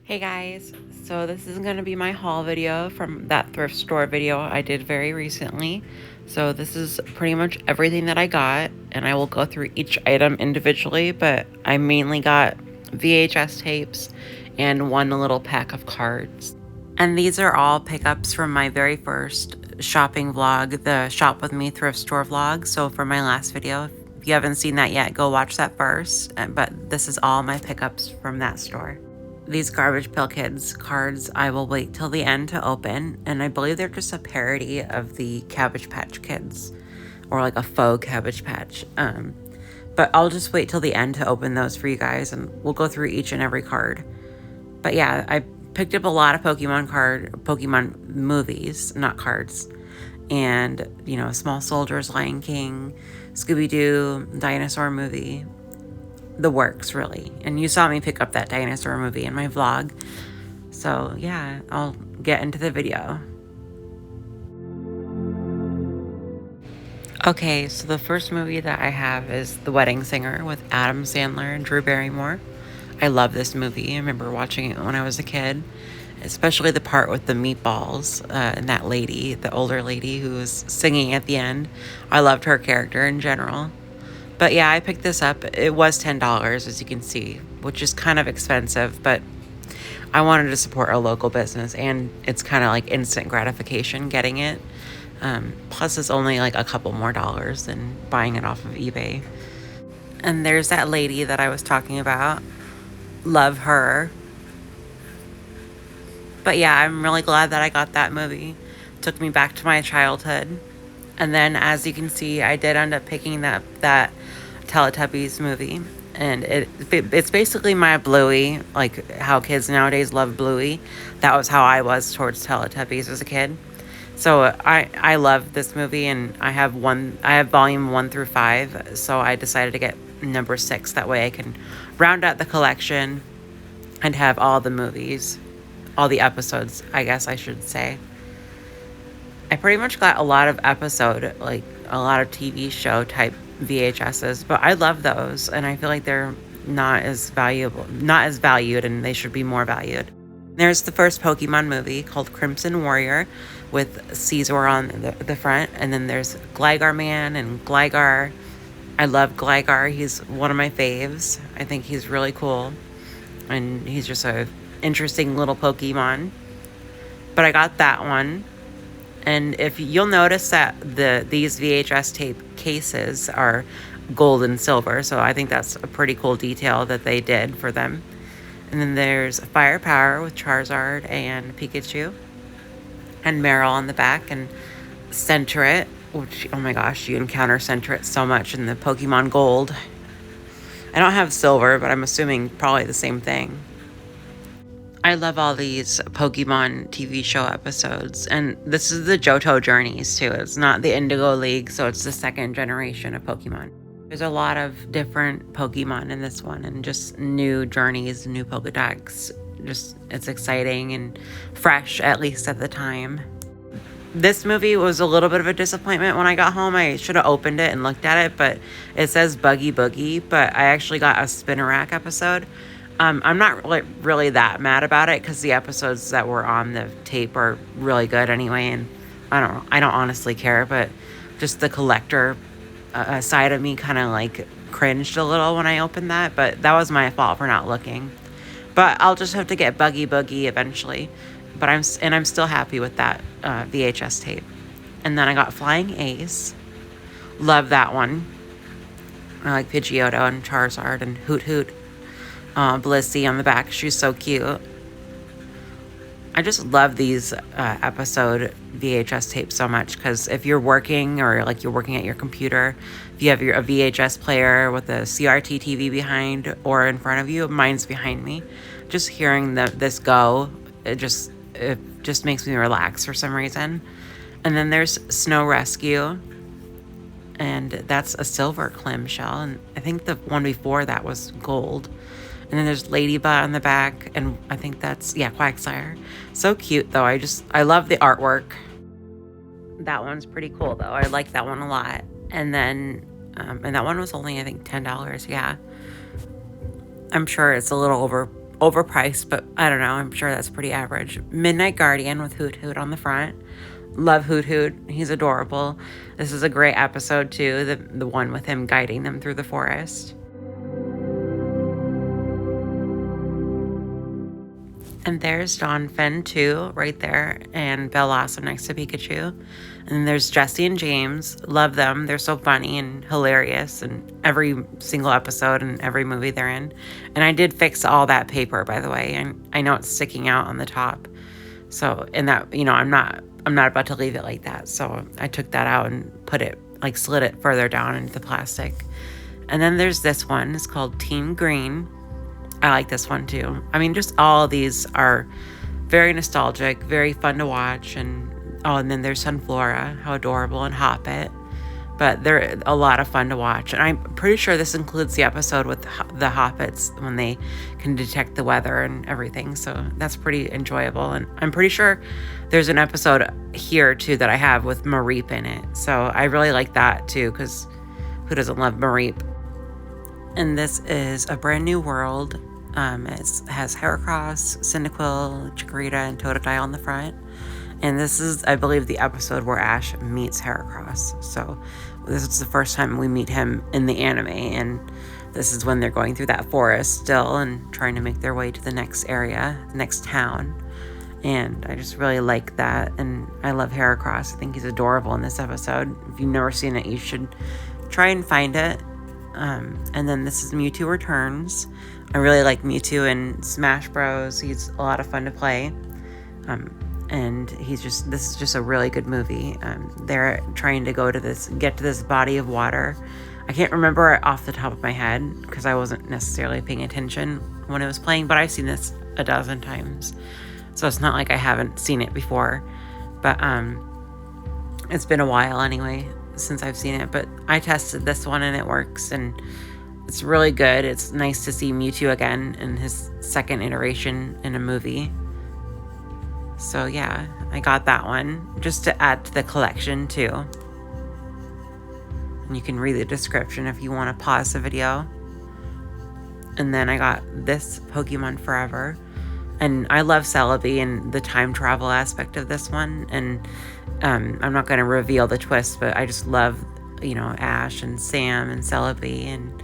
Hey guys, so this is going to be my haul video from that thrift store video I did very recently. So this is pretty much everything that I got, and I will go through each item individually, but I mainly got VHS tapes and one little pack of cards. And these are all pickups from my very first shopping vlog, the Shop With Me thrift store vlog. So for my last video, if you haven't seen that yet, go watch that first. But this is all my pickups from that store. These Garbage Pail Kids cards I will wait till the end to open, and I believe they're just a parody of the Cabbage Patch Kids, or like a faux Cabbage Patch. But I'll just wait till the end to open those for you guys, and we'll go through each and every card. But yeah, I picked up a lot of Pokemon movies, not cards, and Small Soldiers, Lion King, Scooby-Doo, dinosaur movie. The works, really. And you saw me pick up that dinosaur movie in my vlog. So yeah, I'll get into the video. Okay, so the first movie that I have is The Wedding Singer with Adam Sandler and Drew Barrymore. I love this movie. I remember watching it when I was a kid, especially the part with the meatballs and that lady, the older lady who was singing at the end. I loved her character in general. But yeah, I picked this up. It was $10, as you can see, which is kind of expensive, but I wanted to support a local business, and it's kind of like instant gratification getting it. Plus, it's only like a couple more dollars than buying it off of eBay. And there's that lady that I was talking about. Love her. But yeah, I'm really glad that I got that movie. Took me back to my childhood. And then, as you can see, I did end up picking that Teletubbies movie. And it's basically my Bluey, like how kids nowadays love Bluey. That was how I was towards Teletubbies as a kid. So I love this movie, and I have volume 1 through 5. So I decided to get number 6. That way I can round out the collection and have all the movies, all the episodes, I guess I should say. I pretty much got a lot of like a lot of TV show type VHSs, but I love those, and I feel like they're not as valued, and they should be more valued. There's the first Pokemon movie called Crimson Warrior with Caesar on the front, and then there's Gligar Man and Gligar. I love Gligar. He's one of my faves. I think he's really cool, and he's just a interesting little Pokemon. But I got that one. And if you'll notice that these VHS tape cases are gold and silver, so I think that's a pretty cool detail that they did for them. And then there's Firepower with Charizard and Pikachu, and Meryl on the back, and Centret, which, oh my gosh, you encounter Centret so much in the Pokemon Gold. I don't have silver, but I'm assuming probably the same thing. I love all these Pokemon TV show episodes, and this is the Johto Journeys too. It's not the Indigo League, so it's the second generation of Pokemon. There's a lot of different Pokemon in this one, and just new journeys, new Pokedex. It's exciting and fresh, at least at the time. This movie was a little bit of a disappointment when I got home. I should have opened it and looked at it, but it says Buggy Boogie, but I actually got a Spinnerack episode. I'm not really that mad about it, because the episodes that were on the tape are really good anyway, and I don't honestly care, but just the collector side of me kind of like cringed a little when I opened that, but that was my fault for not looking. But I'll just have to get Buggy Boogie eventually. But I'm still happy with that VHS tape. And then I got Flying Ace. Love that one. I like Pidgeotto and Charizard and Hoot Hoot. Blissey on the back. She's so cute. I just love these episode VHS tapes so much, because if you're working, or like you're working at your computer, if you have a VHS player with a CRT TV behind or in front of you, mine's behind me, just hearing this go, it just makes me relax for some reason. And then there's Snow Rescue, and that's a silver clamshell, and I think the one before that was gold. And then there's Ladybug on the back, and I think that's, yeah, Quagsire. So cute, though. I love the artwork. That one's pretty cool, though. I like that one a lot. And then, and that one was only, I think, $10, yeah. I'm sure it's a little overpriced, but I don't know. I'm sure that's pretty average. Midnight Guardian with Hoot Hoot on the front. Love Hoot Hoot. He's adorable. This is a great episode too. The one with him guiding them through the forest. And there's Dawn Finn too, right there, and Belle Blossom next to Pikachu. And there's Jesse and James. Love them. They're so funny and hilarious in every single episode and every movie they're in. And I did fix all that paper, by the way. And I know it's sticking out on the top. So, and that, I'm not about to leave it like that. So I took that out and put it, slid it further down into the plastic. And then there's this one. It's called Team Green. I like this one too. I mean, just all of these are very nostalgic, very fun to watch. And then there's Sunflora, how adorable, and Hoppet. But they're a lot of fun to watch. And I'm pretty sure this includes the episode with the Hoppets when they can detect the weather and everything. So that's pretty enjoyable. And I'm pretty sure there's an episode here too that I have with Mareep in it. So I really like that too, because who doesn't love Mareep? And this is A Brand New World. It has Heracross, Cyndaquil, Chikorita, and Totodile on the front. And this is, I believe, the episode where Ash meets Heracross. So this is the first time we meet him in the anime. And this is when they're going through that forest still and trying to make their way to the next area, the next town. And I just really like that. And I love Heracross. I think he's adorable in this episode. If you've never seen it, you should try and find it. And then this is Mewtwo Returns. I really like Mewtwo in Smash Bros. He's a lot of fun to play. And this is just a really good movie. They're trying to get to this body of water. I can't remember it off the top of my head because I wasn't necessarily paying attention when it was playing, but I've seen this a dozen times. So it's not like I haven't seen it before, but it's been a while anyway since I've seen it. But I tested this one and it works, and it's really good. It's nice to see Mewtwo again in his second iteration in a movie. So yeah, I got that one just to add to the collection too. And you can read the description if you want to pause the video. And then I got this Pokemon Forever. And I love Celebi and the time travel aspect of this one. And I'm not going to reveal the twist, but I just love, Ash and Sam and Celebi and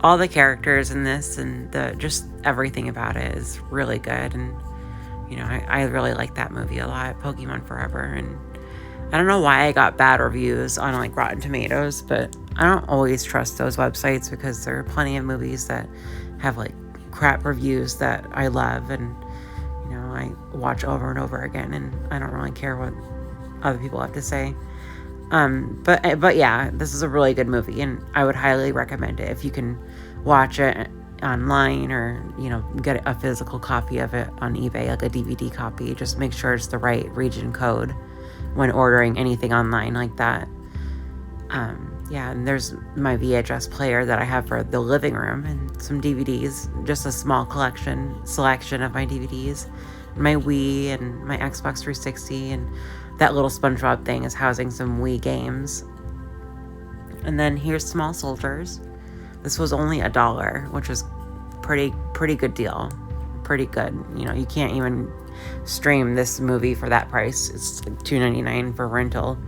all the characters in this, and just everything about it is really good. And I really like that movie a lot, Pokemon Forever. And I don't know why I got bad reviews on Rotten Tomatoes, but I don't always trust those websites because there are plenty of movies that have crap reviews that I love, and I watch over and over again, and I don't really care what other people have to say. But yeah, this is a really good movie, and I would highly recommend it if you can watch it online or get a physical copy of it on eBay, a DVD copy. Just make sure it's the right region code when ordering anything online like that. Yeah, and there's my VHS player that I have for the living room, and some DVDs, just a small selection of my DVDs, my Wii and my Xbox 360, and that little SpongeBob thing is housing some Wii games. And then here's Small Soldiers. This was only $1, which was pretty good deal. Pretty good. You can't even stream this movie for that price. It's $2.99 for rental.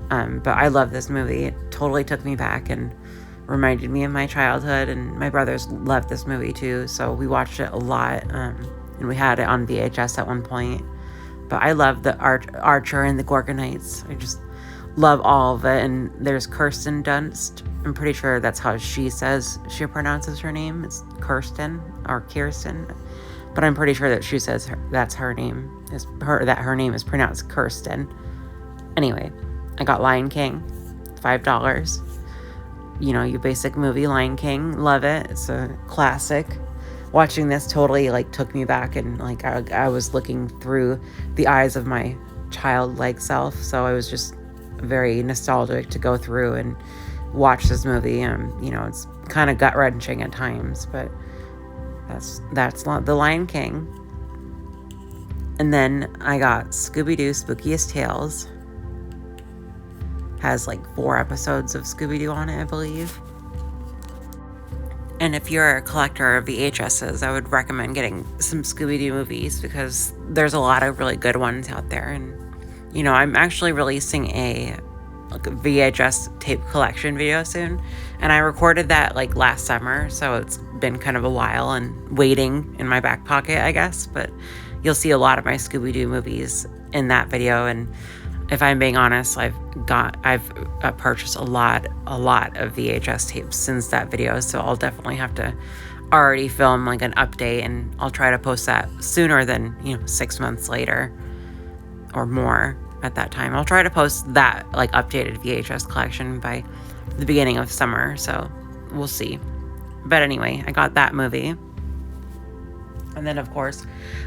But I love this movie. It totally took me back and reminded me of my childhood, and my brothers loved this movie too, so we watched it a lot, and we had it on VHS at one point. But I love the Archer and the Gorgonites. I just love all of it. And there's Kirsten Dunst. I'm pretty sure that's how she pronounces her name. It's Kirsten or Kirsten, but I'm pretty sure that she says that's her name. That her name is pronounced Kirsten. Anyway, I got Lion King, $5. Your basic movie, Lion King. Love it. It's a classic. Watching this totally took me back, and I was looking through the eyes of my childlike self. So I was just very nostalgic to go through and watch this movie. It's kind of gut wrenching at times, but that's The Lion King. And then I got Scooby-Doo Spookiest Tales. Has 4 episodes of Scooby-Doo on it, I believe. And if you're a collector of VHSs, I would recommend getting some Scooby-Doo movies because there's a lot of really good ones out there. And, you know, I'm actually releasing a VHS tape collection video soon. And I recorded that like last summer, so it's been kind of a while and waiting in my back pocket, I guess. But you'll see a lot of my Scooby-Doo movies in that video. And if I'm being honest, I've purchased a lot of VHS tapes since that video, so I'll definitely have to already film like an update, and I'll try to post that sooner than 6 months later or more. At that time, I'll try to post that like updated VHS collection by the beginning of summer, so we'll see. But anyway, I got that movie. And then, of course,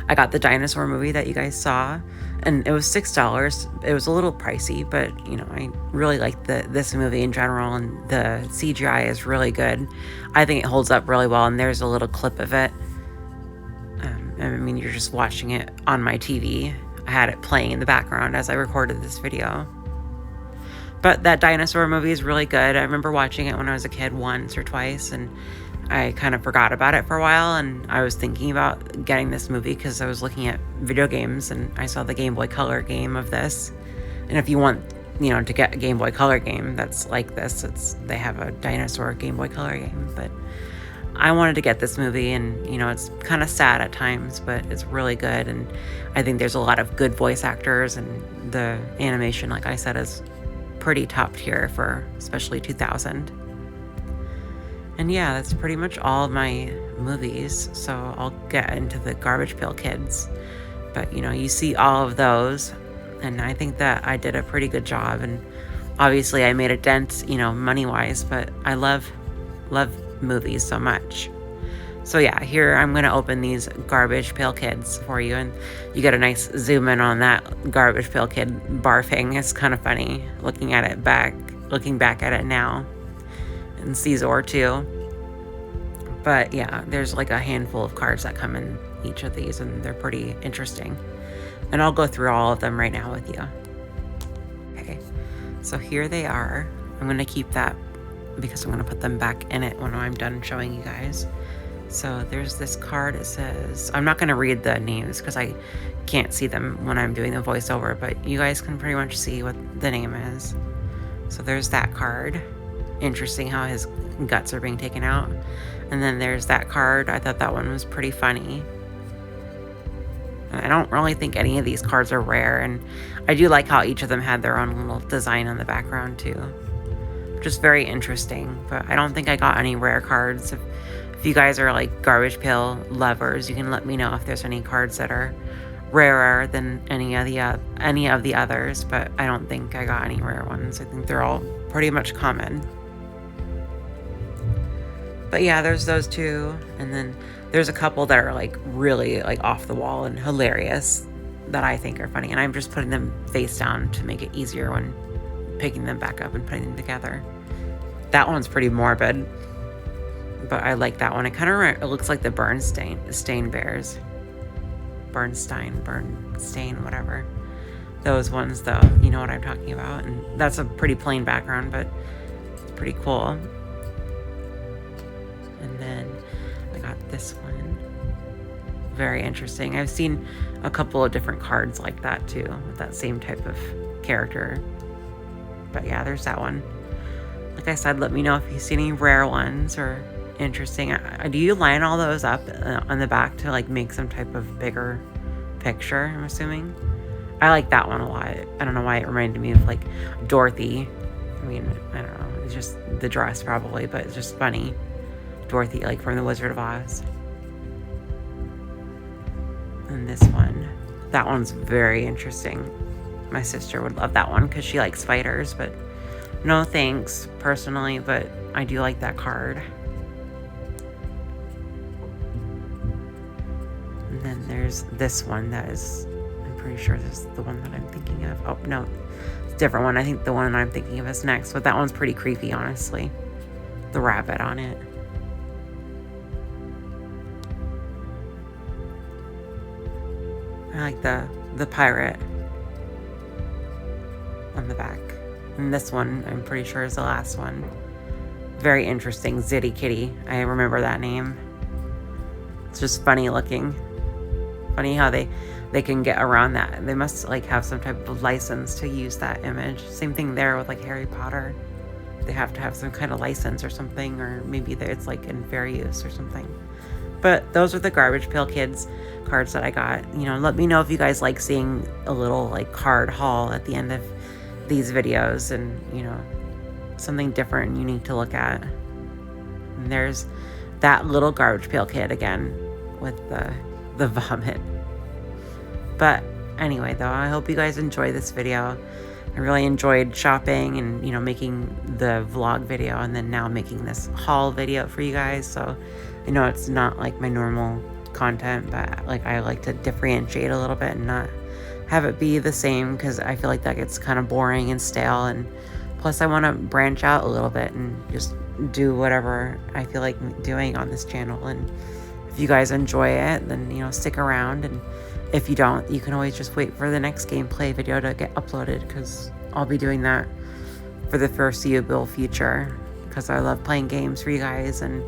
I got the dinosaur movie that you guys saw, and it was $6. It was a little pricey, but, I really like this movie in general, and the CGI is really good. I think it holds up really well, and there's a little clip of it. I mean, you're just watching it on my TV. I had it playing in the background as I recorded this video. But that dinosaur movie is really good. I remember watching it when I was a kid once or twice, and I kind of forgot about it for a while, and I was thinking about getting this movie because I was looking at video games, and I saw the Game Boy Color game of this. And if you want, to get a Game Boy Color game that's like this, they have a dinosaur Game Boy Color game. But I wanted to get this movie, and, it's kind of sad at times, but it's really good, and I think there's a lot of good voice actors, and the animation, like I said, is pretty top tier for especially 2000. And yeah, that's pretty much all of my movies, so I'll get into the Garbage Pail Kids. But, you see all of those, and I think that I did a pretty good job, and obviously I made a dent, money-wise, but I love movies so much. So yeah, here I'm going to open these Garbage Pail Kids for you, and you get a nice zoom in on that Garbage Pail Kid barfing. It's kind of funny looking back at it now. And Caesar too. But yeah, there's like a handful of cards that come in each of these, and they're pretty interesting. And I'll go through all of them right now with you. Okay, so here they are. I'm going to keep that because I'm going to put them back in it when I'm done showing you guys. So there's this card. It says, I'm not going to read the names because I can't see them when I'm doing the voiceover, but you guys can pretty much see what the name is. So there's that card. Interesting how his guts are being taken out. And then there's that card. I thought that one was pretty funny. And I don't really think any of these cards are rare, and I do like how each of them had their own little design on the background too. Just very interesting, but I don't think I got any rare cards. If you guys are like Garbage Pail lovers, you can let me know if there's any cards that are rarer than any of the others, but I don't think I got any rare ones. I think they're all pretty much common. But yeah, there's those two, and then there's a couple that are like really like off the wall and hilarious that I think are funny, and I'm just putting them face down to make it easier when picking them back up and putting them together. That one's pretty morbid, but I like that one. It kind of it looks like the Bernstein bears. Bernstein, whatever. Those ones though, you know what I'm talking about. And that's a pretty plain background, but it's pretty cool. And then I got this one. Very interesting. I've seen a couple of different cards like that too, with that same type of character. But yeah, there's that one. Like I said, let me know if you see any rare ones or interesting. Do you line all those up on the back to like make some type of bigger picture, I'm assuming? I like that one a lot. I don't know why it reminded me of like Dorothy. I mean, I don't know. It's just the dress probably, but it's just funny. Dorothy, like from The Wizard of Oz. And this one. That one's very interesting. My sister would love that one because she likes spiders, but no thanks personally, but I do like that card. And then there's this one that is, I'm pretty sure this is the one that I'm thinking of. Oh, no, it's a different one. I think the one I'm thinking of is next, but that one's pretty creepy, honestly. The rabbit on it. I like the pirate on the back. And this one, I'm pretty sure, is the last one. Very interesting. Zitty Kitty. I remember that name. It's just funny looking. Funny how they can get around that. They must like have some type of license to use that image. Same thing there with like Harry Potter. They have to have some kind of license or something, or maybe it's like in fair use or something. But those are the Garbage Pail Kids cards that I got. You know, let me know if you guys like seeing a little like card haul at the end of these videos, and you know, something different and unique to look at. And there's that little Garbage Pail Kid again with the vomit. But anyway, though, I hope you guys enjoy this video. I really enjoyed shopping and, you know, making the vlog video, and then now making this haul video for you guys. So I know it's not like my normal content, but like I like to differentiate a little bit and not have it be the same, because I feel like that gets kind of boring and stale. And plus I want to branch out a little bit and just do whatever I feel like doing on this channel. And if you guys enjoy it, then, you know, stick around. And if you don't, you can always just wait for the next gameplay video to get uploaded, because I'll be doing that for the foreseeable future, because I love playing games for you guys, and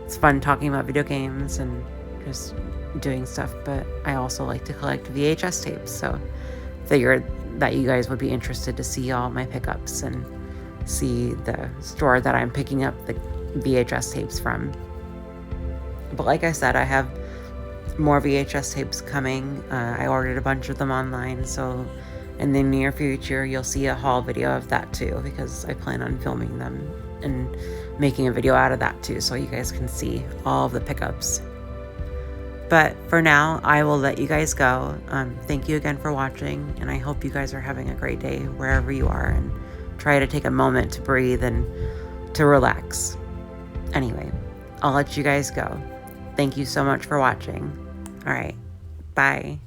it's fun talking about video games and just doing stuff. But I also like to collect VHS tapes, so figured that you guys would be interested to see all my pickups and see the store that I'm picking up the VHS tapes from. But like I said, I have more VHS tapes coming. I ordered a bunch of them online, so in the near future you'll see a haul video of that too, because I plan on filming them and making a video out of that too, so you guys can see all of the pickups. But for now, I will let you guys go. Thank you again for watching, and I hope you guys are having a great day wherever you are, and try to take a moment to breathe and to relax. Anyway, I'll let you guys go. Thank you so much for watching. All right, bye.